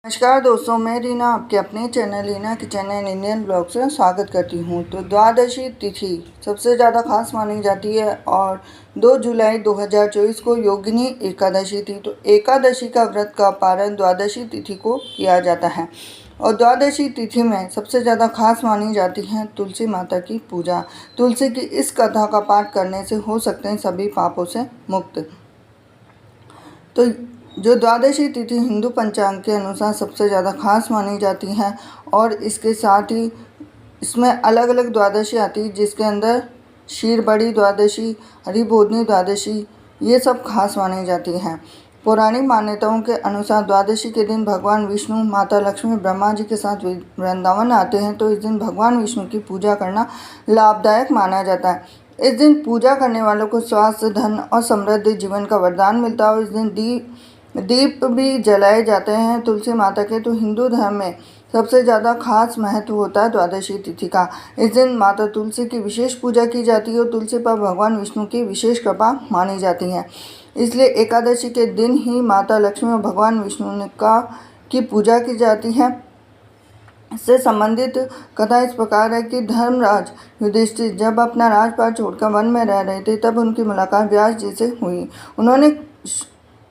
नमस्कार दोस्तों, मैं रीना आपके अपने channel Reena kitchen and Indian blog से स्वागत करती हूँ। तो द्वादशी तिथि सबसे ज़्यादा खास मानी जाती है और 2 जुलाई 2024 को योगिनी एकादशी थी। तो एकादशी का व्रत का पारण द्वादशी तिथि को किया जाता है और द्वादशी तिथि में सबसे ज़्यादा खास मानी जाती है तुलसी माता की पूजा। तुलसी की इस कथा का पाठ करने से हो सकते हैं सभी पापों से मुक्त। तो जो द्वादशी तिथि हिंदू पंचांग के अनुसार सबसे ज़्यादा खास मानी जाती है और इसके साथ ही इसमें अलग अलग द्वादशी आती है, जिसके अंदर क्षीर बड़ी द्वादशी, हरिबोधिनी द्वादशी, ये सब खास मानी जाती हैं। पौराणिक मान्यताओं के अनुसार द्वादशी के दिन भगवान विष्णु, माता लक्ष्मी ब्रह्मा जी के साथ वृंदावन आते हैं। तो इस दिन भगवान विष्णु की पूजा करना लाभदायक माना जाता है। इस दिन पूजा करने वालों को स्वास्थ्य, धन और समृद्धि जीवन का वरदान मिलता है और इस दिन दीप भी जलाए जाते हैं तुलसी माता के। तो हिंदू धर्म में सबसे ज़्यादा खास महत्व होता है द्वादशी तिथि का। इस दिन माता तुलसी की विशेष पूजा की जाती है और तुलसी पर भगवान विष्णु की विशेष कृपा मानी जाती है। इसलिए एकादशी के दिन ही माता लक्ष्मी और भगवान विष्णु की पूजा की जाती है। इससे संबंधित कथा इस प्रकार है कि धर्मराज युधिष्ठिर जब अपना राजपाट छोड़कर वन में रह रहे थे, तब उनकी मुलाकात व्यास जी से हुई।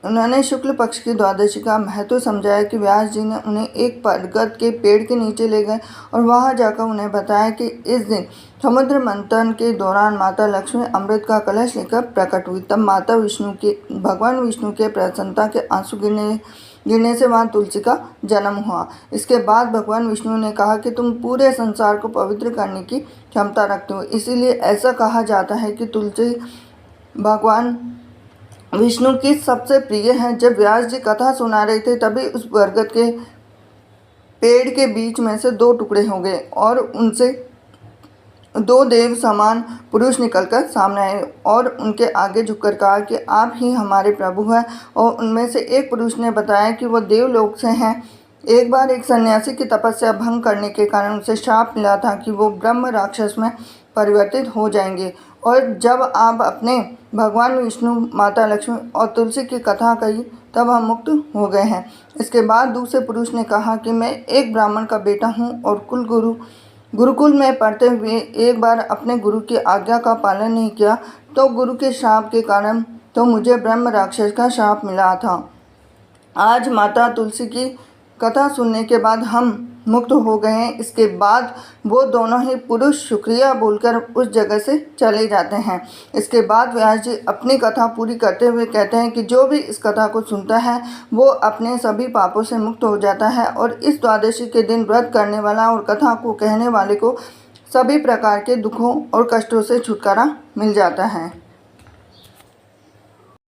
उन्होंने शुक्ल पक्ष की द्वादशी का महत्व समझाया कि व्यास जी ने उन्हें एक बरगद के पेड़ के नीचे ले गए और वहां जाकर उन्हें बताया कि इस दिन समुद्र मंथन के दौरान माता लक्ष्मी अमृत का कलश लेकर प्रकट हुई। तब भगवान विष्णु के प्रसन्नता के आंसू गिरने से वहाँ तुलसी का जन्म हुआ। इसके बाद भगवान विष्णु ने कहा कि तुम पूरे संसार को पवित्र करने की क्षमता रखते हो, इसीलिए ऐसा कहा जाता है कि तुलसी भगवान विष्णु की सबसे प्रिय है। जब व्यास जी कथा सुना रहे थे, तभी उस बरगद के पेड़ के बीच में से 2 टुकड़े हो गए और उनसे 2 देव समान पुरुष निकलकर सामने आए और उनके आगे झुककर कहा कि आप ही हमारे प्रभु हैं। और उनमें से एक पुरुष ने बताया कि वो देवलोक से हैं। एक बार एक सन्यासी की तपस्या भंग करने के कारण उसे श्राप मिला था कि वो ब्रह्म राक्षस में परिवर्तित हो जाएंगे। और जब आप अपने भगवान विष्णु, माता लक्ष्मी और तुलसी की कथा कही, तब हम मुक्त हो गए हैं। इसके बाद दूसरे पुरुष ने कहा कि मैं एक ब्राह्मण का बेटा हूँ और गुरुकुल में पढ़ते हुए एक बार अपने गुरु की आज्ञा का पालन नहीं किया, तो गुरु के श्राप के कारण तो मुझे ब्रह्म राक्षस का श्राप मिला था। आज माता तुलसी की कथा सुनने के बाद हम मुक्त हो गए हैं। इसके बाद वो दोनों ही पुरुष शुक्रिया बोलकर उस जगह से चले जाते हैं। इसके बाद व्यास जी अपनी कथा पूरी करते हुए कहते हैं कि जो भी इस कथा को सुनता है वो अपने सभी पापों से मुक्त हो जाता है और इस द्वादशी के दिन व्रत करने वाला और कथा को कहने वाले को सभी प्रकार के दुखों और कष्टों से छुटकारा मिल जाता है।